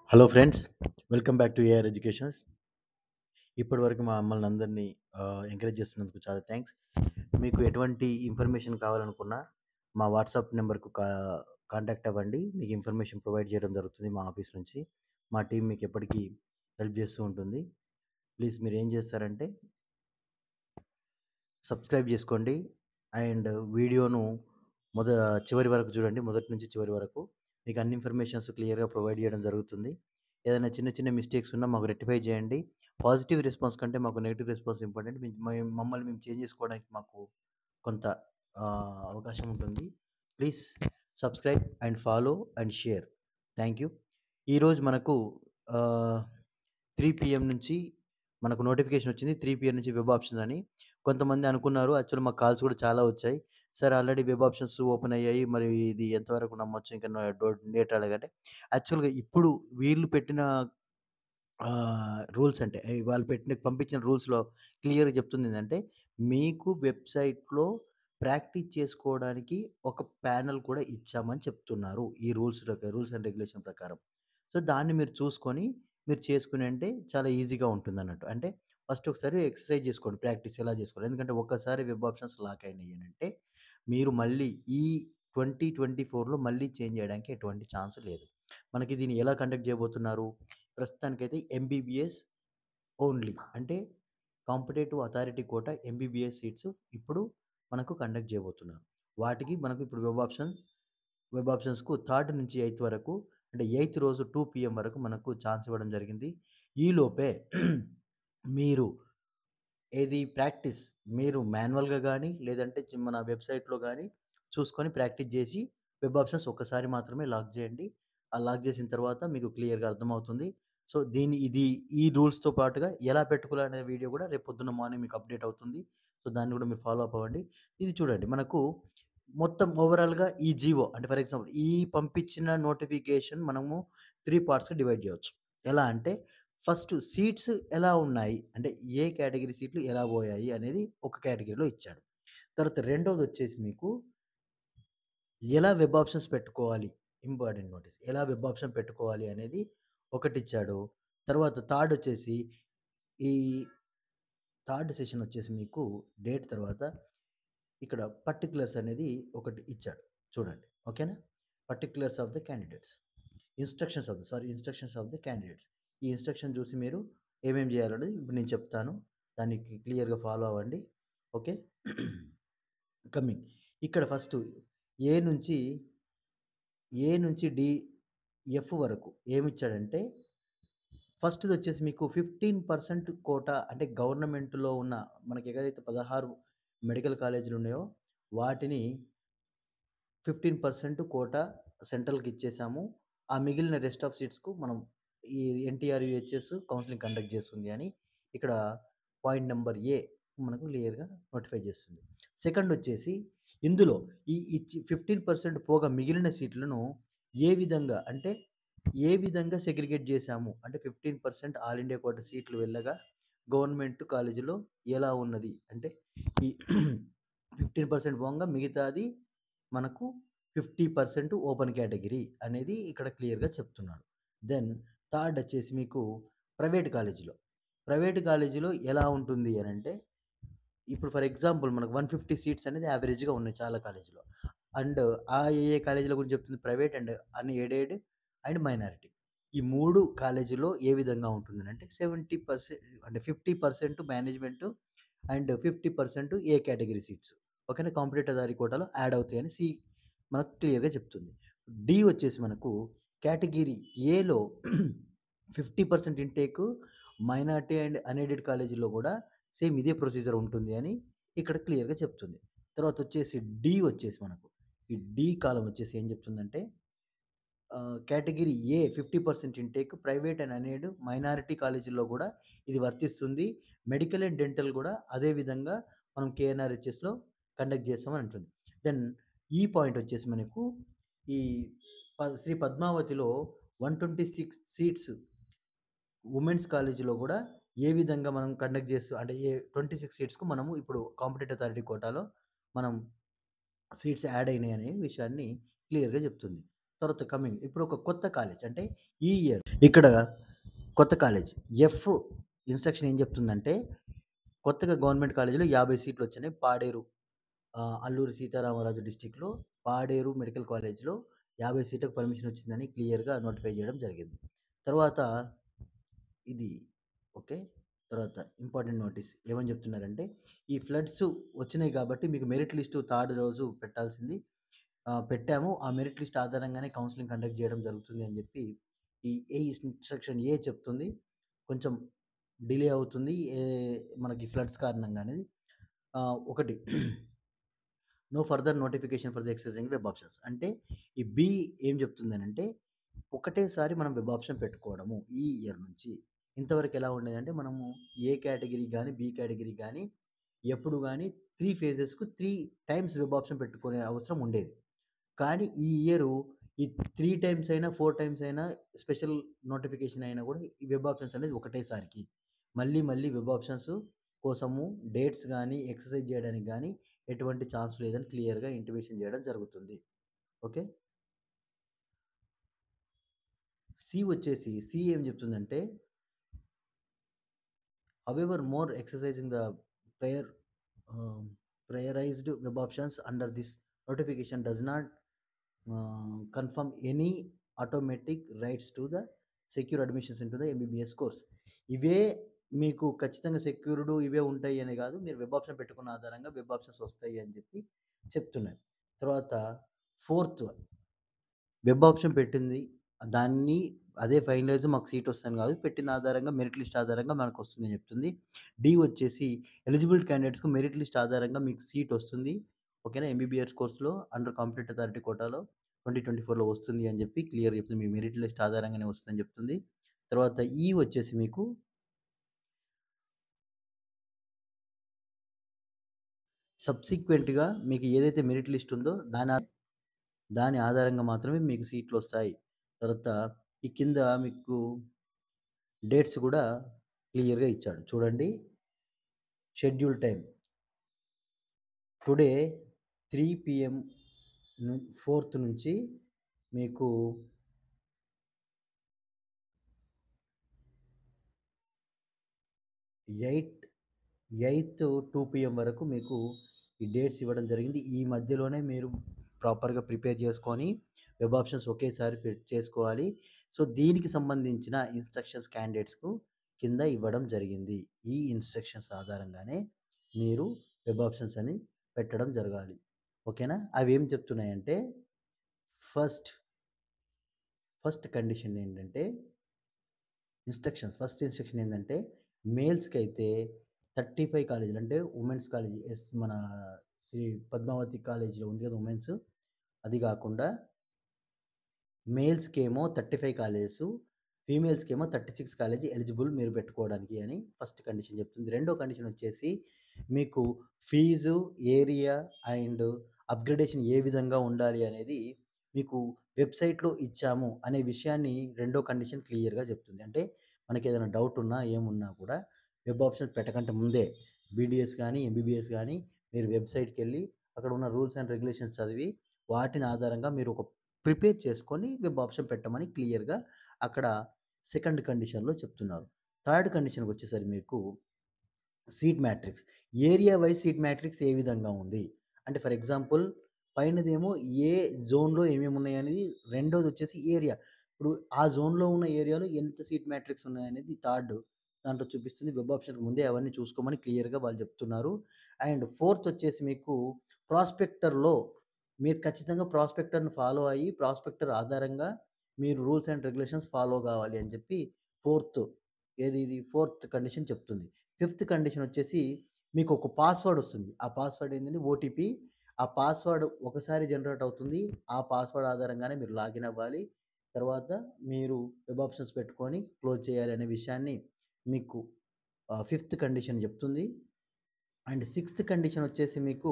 Hello friends, welcome back to AR educations. ఇప్పటివరకు మమ్మల్ని అందరినీ ఎంకరేజ్ చేస్తున్నందుకు చాలా థ్యాంక్స్. మీకు ఎటువంటి ఇన్ఫర్మేషన్ కావాలనుకున్నా మా వాట్సాప్ నెంబర్కు కాంటాక్ట్ అవ్వండి. మీకు ఇన్ఫర్మేషన్ ప్రొవైడ్ చేయడం జరుగుతుంది మా ఆఫీస్ నుంచి. మా టీం మీకు ఎప్పటికీ హెల్ప్ చేస్తూ ఉంటుంది. ప్లీజ్ మీరు ఏం చేస్తారంటే సబ్స్క్రైబ్ చేసుకోండి అండ్ వీడియోను మొద చివరి వరకు చూడండి. మొదటి నుంచి చివరి వరకు మీకు అన్ని ఇన్ఫర్మేషన్స్ క్లియర్గా ప్రొవైడ్ చేయడం జరుగుతుంది. ఏదైనా చిన్న చిన్న మిస్టేక్స్ ఉన్నా మాకు రెక్టిఫై చేయండి. పాజిటివ్ రెస్పాన్స్ కంటే మాకు నెగిటివ్ రెస్పాన్స్ ఇంపార్టెంట్. మమ్మల్ని మేము చేంజ్ చేసుకోవడానికి మాకు కొంత అవకాశం ఉంటుంది. Please subscribe and follow and share. Thank you. ఈరోజు మనకు 3 PM నుంచి మనకు నోటిఫికేషన్ వచ్చింది. 3 PM నుంచి వెబ్ ఆప్షన్స్ అని. కొంతమంది అనుకున్నారు. యాక్చువల్లీ మాకు కాల్స్ కూడా చాలా వచ్చాయి. Sir already web options open అయ్యాయి. మరి ఇది ఎంతవరకు నమ్మొచ్చు? ఇంకా డేట్ రాలేదంటే యాక్చువల్‌గా ఇప్పుడు వీళ్ళు పెట్టిన రూల్స్ అంటే వాళ్ళు పంపించిన రూల్స్‌లో క్లియర్‌గా చెప్తుందేంటంటే, మీకు వెబ్‌సైట్‌లో ప్రాక్టీస్ చేసుకోవడానికి ఒక ప్యానెల్ కూడా ఇచ్చామని చెప్తున్నారు. ఈ రూల్స్ అండ్ రెగ్యులేషన్ ప్రకారం. సో, దాన్ని మీరు చూసుకొని మీరు చేసుకుని అంటే చాలా ఈజీగా ఉంటుందన్నట్టు. అంటే ఫస్ట్ ఒకసారి ఎక్సర్సైజ్ చేసుకోండి. ప్రాక్టీస్ ఎలా చేసుకోవాలి. ఎందుకంటే ఒక్కసారి వెబ్ ఆప్షన్స్ లాక్ అయినాయనంటే మీరు మళ్ళీ ఈ 2024లో మళ్ళీ చేంజ్ చేయడానికి ఎటువంటి ఛాన్స్ లేదు. మనకి దీన్ని ఎలా కండక్ట్ చేయబోతున్నారు? ప్రస్తుతానికైతే ఎంబీబీఎస్ ఓన్లీ అంటే competitive authority quota MBBS seats ఇప్పుడు మనకు కండక్ట్ చేయబోతున్నారు. వాటికి మనకు ఇప్పుడు వెబ్ ఆప్షన్స్‌కు థర్డ్ నుంచి ఎయిత్ వరకు అంటే ఎయిత్ రోజు 2 PM వరకు మనకు ఛాన్స్ ఇవ్వడం జరిగింది. ఈలోపే మీరు ప్రాక్టీస్ మీరు మాన్యువల్‌గా గానీ, లేదంటే మన వెబ్‌సైట్‌లో గానీ చూసుకొని ప్రాక్టీస్ జేసి, వెబ్ ఆప్షన్స్ ఒక్కసారి మాత్రమే లాక్ జేయండి. ఆ లాక్ జేసిన తర్వాత మీకు క్లియర్‌గా అర్థమవుతుంది. సో, ఈ రూల్స్‌తో పాటుగా ఎలా పెట్టుకోవాలనే వీడియో గూడా రేపు పొద్దున్న మార్నింగ్ మీకు అప్‌డేట్ అవుతుంది. సో, దాన్ని గూడా మీరు ఫాలో అప్ అవ్వండి. ఇది చూడండి మనకు మొత్తం ఓవరాల్‌గా ఈ జీవో అంటే ఫర్ ఎగ్జాంపుల్ ఈ పంపించిన నోటిఫికేషన్ మనము 3 పార్ట్స్‌గా డివైడ్ జేయొచ్చు. ఎలా అంటే ఫస్ట్ సీట్స్ ఎలా ఉన్నాయి? అంటే ఏ కేటగరీ సీట్లు ఎలా పోయాయి అనేది ఒక కేటగరీలో ఇచ్చాడు. తర్వాత రెండోదొచ్చేసి మీకు ఎలా వెబ్ ఆప్షన్స్ పెట్టుకోవాలి? Important notice. ఎలా వెబ్ ఆప్షన్ పెట్టుకోవాలి అనేది ఒకటిచ్చాడు. తర్వాత థర్డొచ్చేసి ఈ థర్డ్ సెషన్ వచ్చేసి మీకు డేట్ తర్వాత ఇక్కడ పర్టిక్యులర్స్ అనేది ఒకటి ఇచ్చాడు. చూడండి. ఓకేనా? Particulars of the candidates. Instructions of the candidates. ఈ ఇన్‌స్ట్రక్షన్ చూసి మీరు ఏమేం చేయాలనేది ఇప్పుడు నేను చెప్తాను. దాన్ని క్లియర్‌గా ఫాలో అవ్వండి. ఓకే. కమింగ్. ఇక్కడ ఫస్టు ఏ నుంచి ఏ నుంచి డి, ఎఫ్ వరకు ఏమిచ్చాడంటే ఫస్ట్‌దొచ్చేసి మీకు 15% కోటా అంటే గవర్నమెంట్‌లో ఉన్న మనకి ఏదైతే 16 మెడికల్ కాలేజీలున్నాయో వాటిని 15% కోటా సెంట్రల్‌కి ఇచ్చేసాము. ఆ మిగిలిన రెస్ట్ ఆఫ్ సీట్స్‌కు మనం ఈ ఎన్టీఆర్, యూహెచ్ఎస్ కౌన్సెలింగ్ కండక్ట్ చేస్తుంది అని ఇక్కడ పాయింట్ నంబర్ ఏ మనకు క్లియర్‌గా నోటిఫై చేస్తుంది. సెకండ్ వచ్చేసి ఇందులో ఇచ్చి 15% పోగా మిగిలిన సీట్లను ఏ విధంగా అంటే ఏ విధంగా సెగ్రిగేట్ చేశాము? అంటే 15% ఆల్ ఇండియా కోటా సీట్లు వెళ్ళగా గవర్నమెంట్ కాలేజీలో ఎలా ఉన్నది? అంటే ఈ 15% పోంగా మిగతాది మనకు 50% ఓపెన్ కేటగిరీ అనేది ఇక్కడ క్లియర్‌గా చెప్తున్నాడు. దెన్ థర్డ్ వచ్చేసి మీకు ప్రైవేట్ కాలేజీలో. ప్రైవేట్ కాలేజీలో ఎలా ఉంటుంది అనంటే, ఇప్పుడు ఫర్ ఎగ్జాంపుల్ మనకు 150 సీట్స్ అనేది యావరేజ్‌గా ఉన్నాయి చాలా కాలేజీలో. అండ్ ఏ కాలేజీల గురించి చెప్తుంది private and unaided and minority. ఈ 3 కాలేజీలో ఏ విధంగా ఉంటుందనంటే 70% అంటే 50% management and 50% A category seats. ఓకేనా. కాంపిటీటివ్ అథారిటీ కోటాలో యాడ్ అవుతాయని మనకు క్లియర్‌గా చెప్తుంది. డి వచ్చేసి మనకు కేటగిరీ ఏలో 50% ఇంటేక్ మైనారిటీ అండ్ అన్‌ఎయిడెడ్ కాలేజీలో గూడా సేమ్ ఇదే ప్రొసీజర్ ఉంటుంది అని ఇక్కడ క్లియర్‌గా చెప్తుంది. తర్వాత వచ్చేసి డి వచ్చేసి మనకు ఈ డి కాలమ్ వచ్చేసి ఏం చెప్తుందంటే category A 50% intake private and unaided minority కాలేజీల్లో గూడా ఇది వర్తిస్తుంది. మెడికల్ అండ్ డెంటల్ గూడా అదే విధంగా మనం కేఎన్ఆర్‌హెచ్‌ఎస్‌లో కండక్ట్ చేస్తామని అంటుంది. దెన్ ఈ పాయింట్ వచ్చేసి మనకు ఈ శ్రీ పద్మావతిలో 126 సీట్స్ వుమెన్స్ కాలేజీలో గూడా ఏ విధంగా మనం కండక్ట్ చేస్తూ అంటే 26 సీట్స్‌కు మనము ఇప్పుడు కాంపిటీటివ్ అథారిటీ కోటాలో మనం సీట్స్ యాడ్ అయినాయనే విషయాన్ని క్లియర్‌గా చెప్తుంది. తర్వాత కమింగ్ ఇప్పుడు ఒక కొత్త కాలేజ్ అంటే ఈ ఇయర్ ఇక్కడ కొత్త కాలేజ్ ఎఫ్ ఇన్‌స్ట్రక్షన్ ఏం చెప్తుందంటే, కొత్తగా గవర్నమెంట్ కాలేజ్‌లో 50 సీట్లొచ్చినాయి. పాడేరు అల్లూరి సీతారామరాజు డిస్ట్రిక్ట్‌లో పాడేరు మెడికల్ కాలేజ్‌లో 50 సీట్లకు పర్మిషన్ వచ్చిందని క్లియర్‌గా నోటిఫై చేయడం జరిగింది. తర్వాత ఇది ఓకే. తర్వాత ఇంపార్టెంట్ నోటీస్ ఏమని చెప్తున్నారంటే, ఈ ఫ్లడ్స్ వచ్చినాయి కాబట్టి మీకు మెరిట్ లిస్ట్ థర్డ్ రోజు పెట్టాల్సింది పెట్టాము. ఆ మెరిట్ లిస్ట్ ఆధారంగానే కౌన్సెలింగ్ కండక్ట్ చేయడం జరుగుతుంది అని చెప్పి ఏ ఇన్‌స్ట్రక్షన్ ఏ చెప్తుంది. కొంచెం డిలే అవుతుంది. మనకి ఫ్లడ్స్ కారణంగా అనేది. ఒకటి no further notification for the exercising web options. అంటే ఈ బి ఏం చెప్తుందనంటే, ఒకటేసారి మనం వెబ్ ఆప్షన్ పెట్టుకోవడము ఈ ఇయర్ నుంచి. ఇంతవరకు ఎలా ఉండేదంటే మనము ఏ కేటగిరీకి గాని, బి కేటగిరీకి గాని ఎప్పుడు గాని 3 ఫేజెస్‌కు 3 టైమ్స్ వెబ్ ఆప్షన్ పెట్టుకునే అవసరం ఉండేది. కానీ ఈ ఇయరు ఈ 3 టైమ్స్ అయినా, 4 టైమ్స్ అయినా స్పెషల్ నోటిఫికేషన్ అయినా గూడా ఈ వెబ్ ఆప్షన్స్ అనేది ఒకటేసారికి. మళ్ళీ వెబ్ ఆప్షన్స్ కోసము డేట్స్ గాని, ఎక్సర్సైజ్ జేయడానికి గాని ఎటువంటి ఛాన్స్ లేదని క్లియర్‌గా ఇంటిమేషన్ జేయడం జరుగుతుంది. ఓకే. సి ఏం జెప్తుందంటే, however more exercising the prior priorized web options under this notification does not confirm any automatic rights to the secure admissions into the MBBS course. ఇవే మీకు ఖచ్చితంగా సెక్యూర్డ్ ఇవే ఉంటాయి అని కాదు. మీరు వెబ్ ఆప్షన్ పెట్టుకున్న ఆధారంగా వెబ్ ఆప్షన్స్ వస్తాయి అని చెప్పి చెప్తున్నాయి. తర్వాత ఫోర్త్ వెబ్ ఆప్షన్ పెట్టింది. దాన్ని అదే ఫైనలైజ్ మాకు సీట్ వస్తదని కాదు. పెట్టిన ఆధారంగా మెరిట్ లిస్ట్ ఆధారంగా మనకొస్తుందని చెప్తుంది. డి వచ్చేసి ఎలిజిబుల్ క్యాండిడేట్స్‌కు మెరిట్ లిస్ట్ ఆధారంగా మీకు సీట్ వస్తుంది. ఓకేనా. ఎంబీబీఎస్ కోర్స్‌లో అండర్ కాంపిటెంట్ అథారిటీ కోటాలో 2024లో వస్తుంది అని చెప్పి క్లియర్‌గా చెప్తుంది. మీ మెరిట్ లిస్ట్ ఆధారంగానే వస్తుందని చెప్తుంది. తర్వాత ఈ వచ్చేసి మీకు సబ్సిక్వెంట్‌గా మీకు ఏదైతే మెరిట్ లిస్ట్ ఉందో దాని ఆధారంగా మాత్రమే మీకు సీట్‌లొస్తాయి. తర్వాత ఈ కింద మీకు డేట్స్ గూడా క్లియర్‌గా ఇచ్చాడు. చూడండి. షెడ్యూల్ టైమ్ టుడే 3 పీఎం 4థ్ నుంచి మీకు 8 8థ్ 2 పీఎం వరకు మీకు ఈ డేట్స్ ఇవ్వడం జరిగింది. ఈ మధ్యలోనే మీరు ప్రాపర్‌గా ప్రిపేర్ చేసుకొని వెబ్ ఆప్షన్స్ ఒకేసారి చేసుకోవాలి. సో, దీనికి సంబంధించిన ఇన్‌స్ట్రక్షన్స్ క్యాండిడేట్స్‌కు కింద ఇవ్వడం జరిగింది. ఈ ఇన్‌స్ట్రక్షన్స్ ఆధారంగానే మీరు వెబ్ ఆప్షన్స్ అని పెట్టడం జరగాలి. ఓకేనా. అవేం చెప్తున్నాయంటే ఫస్ట్, ఫస్ట్ కండిషన్ ఏంటంటే ఫస్ట్ ఇన్‌స్ట్రక్షన్ ఏందంటే మేల్స్‌కైతే 35 కాలేజీలు అంటే వుమెన్స్ కాలేజ్ మన శ్రీ పద్మావతి కాలేజ్‌లో ఉంది కదా! వుమెన్స్. అది గాకుండా మేల్స్‌కేమో 35 కాలేజెసు, ఫీమేల్స్‌కేమో 36 కాలేజ్ ఎలిజిబుల్ మీరు పెట్టుకోవడానికి అని ఫస్ట్ కండిషన్ చెప్తుంది. రెండో కండిషన్ వచ్చేసి మీకు ఫీజు, ఏరియా అండ్ అప్‌గ్రేడేషన్ ఏ విధంగా ఉండాలి అనేది మీకు వెబ్‌సైట్‌లో ఇచ్చాము అనే విషయాన్ని రెండో కండిషన్ క్లియర్‌గా చెప్తుంది. అంటే మనకేదైనా డౌట్ ఉన్నా, ఏమున్నా కూడా వెబ్ ఆప్షన్స్ పెట్టకంటే ముందే బీడీఎస్ గానీ, ఎంబీబీఎస్ గానీ మీరు వెబ్‌సైట్‌కెళ్ళి అక్కడ ఉన్న రూల్స్ అండ్ రెగ్యులేషన్స్ చదివి వాటిని ఆధారంగా మీరు ఒక ప్రిపేర్ చేసుకొని వెబ్ ఆప్షన్ పెట్టమని క్లియర్‌గా అక్కడ సెకండ్ కండిషన్‌లో చెప్తున్నారు. థర్డ్ కండిషన్‌కొచ్చేసరికి మీకు seat matrix. Area wise seat matrix ఏ విధంగా ఉంది? అంటే ఫర్ ఎగ్జాంపుల్ పైనదేమో ఏ జోన్‌లో ఏమేమి ఉన్నాయనేది, రెండోదొచ్చేసి ఏరియా. ఇప్పుడు ఆ జోన్‌లో ఉన్న ఏరియాలో ఎంత సీట్ మ్యాట్రిక్స్ ఉన్నాయనేది థర్డ్ దాంట్లో చూపిస్తుంది. వెబ్ ఆప్షన్‌కి ముందే అవన్నీ చూసుకోమని క్లియర్‌గా వాళ్ళు చెప్తున్నారు. అండ్ ఫోర్త్ వచ్చేసి మీకు ప్రాస్పెక్టర్‌లో మీరు ఖచ్చితంగా ప్రాస్పెక్టర్‌ని ఫాలో అయ్యి, ప్రాస్పెక్టర్ ఆధారంగా మీరు రూల్స్ అండ్ రెగ్యులేషన్స్ ఫాలో కావాలి అని చెప్పి ఫోర్త్ ఇది ఫోర్త్ కండిషన్ చెప్తుంది. ఫిఫ్త్ కండిషన్ వచ్చేసి మీకు ఒక పాస్‌వర్డ్ వస్తుంది. ఆ పాస్‌వర్డ్ ఏంటంటే ఓటీపీ. ఆ పాస్‌వర్డ్ ఒకసారి జనరేట్ అవుతుంది. ఆ పాస్‌వర్డ్ ఆధారంగానే మీరు లాగిన్ అవ్వాలి. తర్వాత మీరు వెబ్ ఆప్షన్స్ పెట్టుకొని క్లోజ్ చేయాలి అనే విషయాన్ని మీకు ఫిఫ్త్ కండిషన్ చెప్తుంది. అండ్ సిక్స్త్ కండిషన్ వచ్చేసి మీకు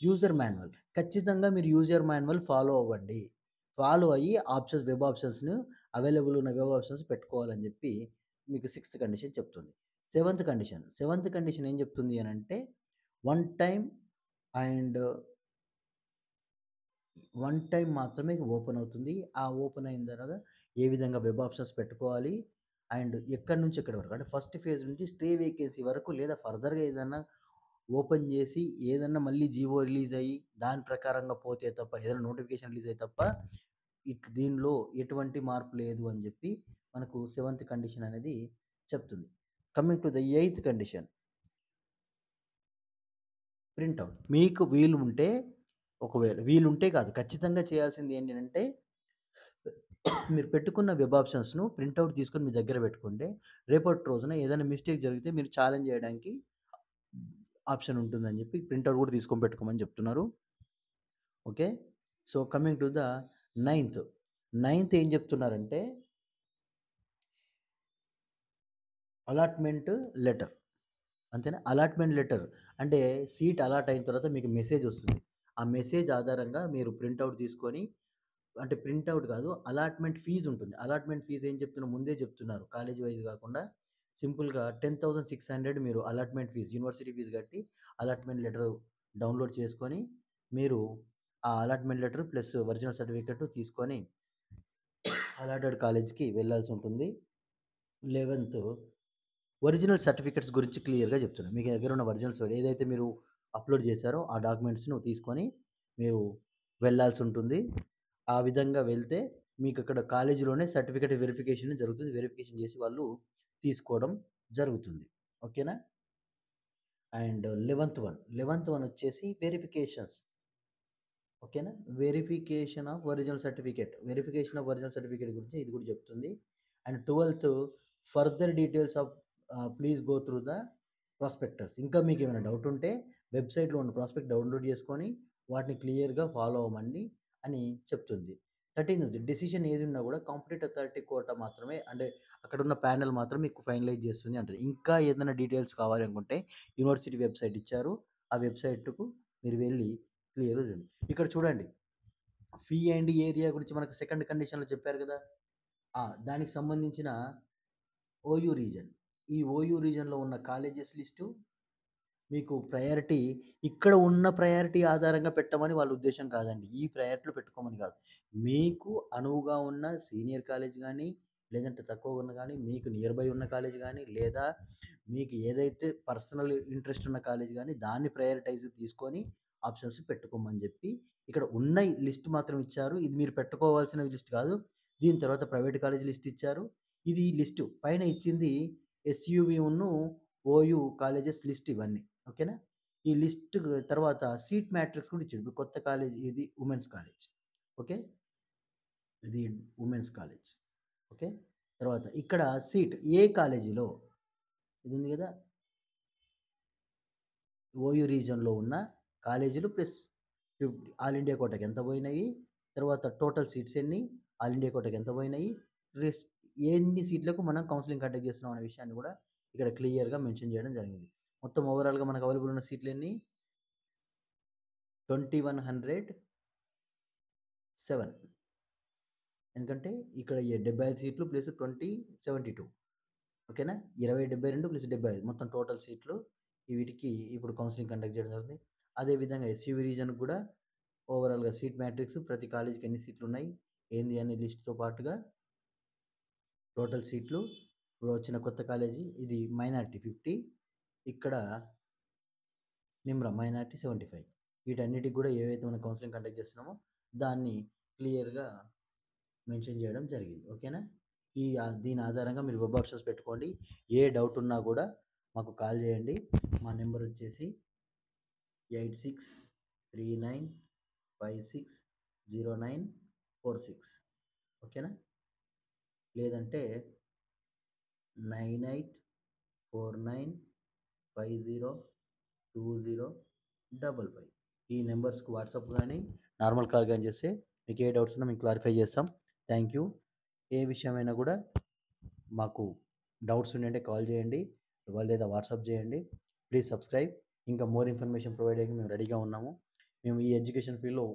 యూజర్ మాన్యువల్. ఖచ్చితంగా మీరు యూజర్ మాన్యువల్ ఫాలో అవ్వండి. ఫాలో అయ్యి వెబ్ ఆప్షన్స్‌ను అవైలబుల్ ఉన్న వెబ్ ఆప్షన్స్ పెట్టుకోవాలని చెప్పి మీకు సిక్స్త్ కండిషన్ చెప్తుంది. సెవెంత్ కండిషన్ ఏం చెప్తుంది అనంటే one time and one time మాత్రమే ఓపెన్ అవుతుంది. ఆ ఓపెన్ అయిన తర్వాత ఏ విధంగా వెబ్ ఆప్షన్స్ పెట్టుకోవాలి అండ్ ఎక్కడి నుంచి ఎక్కడి వరకు అంటే ఫస్ట్ ఫేజ్ నుంచి స్టే వేకెన్సీ వరకు లేదా ఫర్దర్‌గా ఏదన్నా ఓపెన్ చేసి ఏదన్నా మళ్ళీ జీవో రిలీజ్ అయ్యి దాని ప్రకారంగా పోతే తప్ప ఏదైనా నోటిఫికేషన్ రిలీజ్ అయితే తప్ప దీనిలో ఎటువంటి మార్పు లేదు అని చెప్పి మనకు సెవెంత్ కండిషన్ అనేది చెప్తుంది. Coming to the eighth condition printout. మీకు వీలు ఉంటే ఒకవేళ వీలుంటే కాదు ఖచ్చితంగా చేయాల్సింది ఏంటంటే మీరు పెట్టుకున్న వెబ్ ఆప్షన్స్‌ను ప్రింటౌట్ తీసుకొని మీ దగ్గర పెట్టుకుంటే, రేపటి రోజున ఏదైనా మిస్టేక్ జరిగితే మీరు ఛాలెంజ్ చేయడానికి ఆప్షన్ ఉంటుందని చెప్పి ప్రింటౌట్ కూడా తీసుకొని పెట్టుకోమని చెప్తున్నారు. Okay. So, coming to the ninth. Ninth ఏం చెప్తున్నారంటే అలాట్‌మెంట్ లెటర్. అంతేనా? అలాట్‌మెంట్ లెటర్ అంటే సీట్ అలాట్ అయిన తర్వాత మీకు మెసేజ్ వస్తుంది. ఆ మెసేజ్ ఆధారంగా మీరు ప్రింటౌట్ తీసుకొని అంటే ప్రింటౌట్ కాదు. అలాట్‌మెంట్ ఫీజ్ ఉంటుంది. అలాట్‌మెంట్ ఫీజ్ ఏం చెప్తున్నా ముందే చెప్తున్నారు. కాలేజ్ వైస్ కాకుండా సింపుల్‌గా 10,600 మీరు అలాట్‌మెంట్ ఫీజ్ యూనివర్సిటీ ఫీజ్ కట్టి అలాట్‌మెంట్ లెటర్ డౌన్‌లోడ్ చేసుకొని మీరు ఆ allotment letter plus original certificate తీసుకొని అలాటెడ్ కాలేజ్‌కి వెళ్ళాల్సి ఉంటుంది. 11థ్ ఒరిజినల్ సర్టిఫికేట్స్ గురించి క్లియర్‌గా చెప్తున్నా. మీ దగ్గర ఉన్న ఒరిజినల్స్ ఏదైతే మీరు అప్‌లోడ్ చేశారో ఆ డాక్యుమెంట్స్‌ను తీసుకొని మీరు వెళ్ళాల్సి ఉంటుంది. ఆ విధంగా వెళ్తే మీకక్కడ కాలేజీలోనే సర్టిఫికేట్ వెరిఫికేషన్ జరుగుతుంది. వెరిఫికేషన్ చేసి వాళ్ళు తీసుకోవడం జరుగుతుంది. ఓకేనా? అండ్ 11th వన్ వచ్చేసి వెరిఫికేషన్స్. ఓకేనా? వెరిఫికేషన్ ఆఫ్ ఒరిజినల్ సర్టిఫికేట్ గురించి ఇది కూడా చెప్తుంది. అండ్ 12థ్ further details of please go through the prospectus. ఇంకా మీకేమైనా డౌట్ ఉంటే వెబ్‌సైట్‌లో ఉన్న ప్రాస్పెక్ట్ డౌన్‌లోడ్ చేసుకొని వాటిని క్లియర్‌గా ఫాలో అవ్వమండి అని చెప్తుంది. 13థ్ డెసిషన్ ఏది ఉన్నా కూడా కాంపిటెంట్ అథారిటీ కోటా మాత్రమే అంటే అక్కడున్న ప్యానెల్ మాత్రం మీకు ఫైనలైజ్ చేస్తుంది అంటారు. ఇంకా ఏదైనా డీటెయిల్స్ కావాలి అనుకుంటే యూనివర్సిటీ వెబ్‌సైట్ ఇచ్చారు. ఆ వెబ్‌సైట్‌కు మీరు వెళ్లి క్లియర్‌గా చూడండి. ఇక్కడ చూడండి. ఫీ అండ్ ఏరియా గురించి మనకు సెకండ్ కండిషన్‌లో చెప్పారు కదా! దానికి సంబంధించిన ఓయూ రీజన్. ఈ ఓయూ రీజన్‌లో ఉన్న కాలేజెస్ లిస్టు మీకు ప్రయారిటీ ఇక్కడ ఉన్న ప్రయారిటీ ఆధారంగా పెట్టమని వాళ్ళ ఉద్దేశ్యం కాదండి. ఈ ప్రయారిటీలో పెట్టుకోమని కాదు. మీకు అనువుగా ఉన్న సీనియర్ కాలేజ్ గాని, లేదంటే తక్కువగా ఉన్న గాని, మీకు నియర్ బై ఉన్న కాలేజ్ గాని, లేదా మీకు ఏదైతే పర్సనల్ ఇంట్రెస్ట్ ఉన్న కాలేజ్ గాని, దాన్ని ప్రయారిటైజ్ తీసుకొని ఆప్షన్స్ పెట్టుకోమని జెప్పి, ఇక్కడ ఉన్న లిస్ట్ మాత్రం ఇచ్చారు. ఇది మీరు పెట్టుకోవాల్సిన లిస్ట్ కాదు. దీని తర్వాత ప్రైవేట్ కాలేజ్ లిస్ట్ ఇచ్చారు. ఇది లిస్టు. పైన ఇచ్చింది ఎస్‌యూవీను, ఓయూ కాలేజెస్ లిస్ట్ ఇవన్నీ. ఓకేనా? ఈ లిస్ట్ తర్వాత సీట్ మ్యాట్రిక్స్ కూడా ఇచ్చాడు. ఇప్పుడు కొత్త కాలేజ్ ఇది వుమెన్స్ కాలేజ్. ఓకే. ఇది వుమెన్స్ కాలేజ్. ఓకే. తర్వాత ఇక్కడ సీట్ ఏ కాలేజీలో ఇది ఉంది కదా! ఓయూ రీజియన్‌లో ఉన్న కాలేజీలు ప్లస్ ఆల్ ఇండియా కోటాకి ఎంత పోయినాయి? తర్వాత టోటల్ సీట్స్ ఎన్ని? ఆల్ ఇండియా కోటాకి ఎంత పోయినాయి? రెస్ ఎన్ని సీట్లకు మనం కౌన్సెలింగ్ కండక్ట్ చేస్తున్నాం అనే విషయాన్ని కూడా ఇక్కడ క్లియర్‌గా మెన్షన్ చేయడం జరిగింది. మొత్తం ఓవరాల్‌గా మనకు అవైలబుల్ ఉన్న సీట్లు ఎన్ని? 2107. ఎందుకంటే ఇక్కడ 75 సీట్లు ప్లస్ 20, 72. ఓకేనా? 20, 72 ప్లస్ 75 మొత్తం టోటల్ సీట్లు. వీటికి ఇప్పుడు కౌన్సెలింగ్ కండక్ట్ చేయడం జరుగుతుంది. అదేవిధంగా ఎస్‌యూవీ రీజియన్‌కి కూడా ఓవరాల్‌గా సీట్ మ్యాట్రిక్స్ ప్రతి కాలేజ్‌కి ఎన్ని సీట్లున్నాయి, ఏంది అనే లిస్ట్‌తో పాటుగా టోటల్ సీట్లు, ఇప్పుడు వచ్చిన కొత్త కాలేజీ ఇది మైనారిటీ 50, ఇక్కడ మైనారిటీ 75. వీటన్నిటికి కూడా ఏవైతే మనం కౌన్సెలింగ్ కండక్ట్ చేస్తున్నామో దాన్ని క్లియర్‌గా మెన్షన్ చేయడం జరిగింది. ఓకేనా? దీని ఆధారంగా మీరు వెబ్ ఆప్షన్స్ పెట్టుకోండి. ఏ డౌట్ ఉన్నా కూడా మాకు కాల్ చేయండి. మా నెంబర్ వచ్చేసి 8639560946. ఓకేనా? లేదంటే 9849502055. ఈ నెంబర్స్‌కి వాట్సాప్ గానీ, నార్మల్ కాల్ గానీ చేస్తే మీకు ఏ డౌట్స్ ఉన్నా మేము క్లారిఫై చేస్తాం. Thank you. ఏ విషయమైనా కూడా మాకు డౌట్స్ ఉండుంటే కాల్ చేయండి. లేదా వాట్సాప్ చేయండి. Please subscribe. ఇంకా మోర్ ఇన్ఫర్మేషన్ ప్రొవైడ్ చేయడానికి మేము రెడీగా ఉన్నాము. మేము ఈ ఎడ్యుకేషన్ ఫీల్డ్‌లో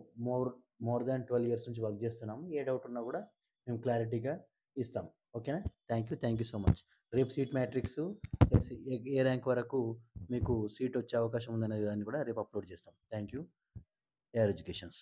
మోర్ దాన్ 12 ఇయర్స్ నుంచి వర్క్ చేస్తున్నాము. ఏ డౌట్ ఉన్నా కూడా మేము క్లారిటీగా ఇస్తాం. ఓకేనా? Thank you so much. రేపు సీట్ మ్యాట్రిక్స్ ప్లస్ ఏ ర్యాంక్ వరకు మీకు సీట్ వచ్చే అవకాశం ఉందనే దాన్ని కూడా రేపు అప్లోడ్ చేస్తాం. Thank you. AR educations.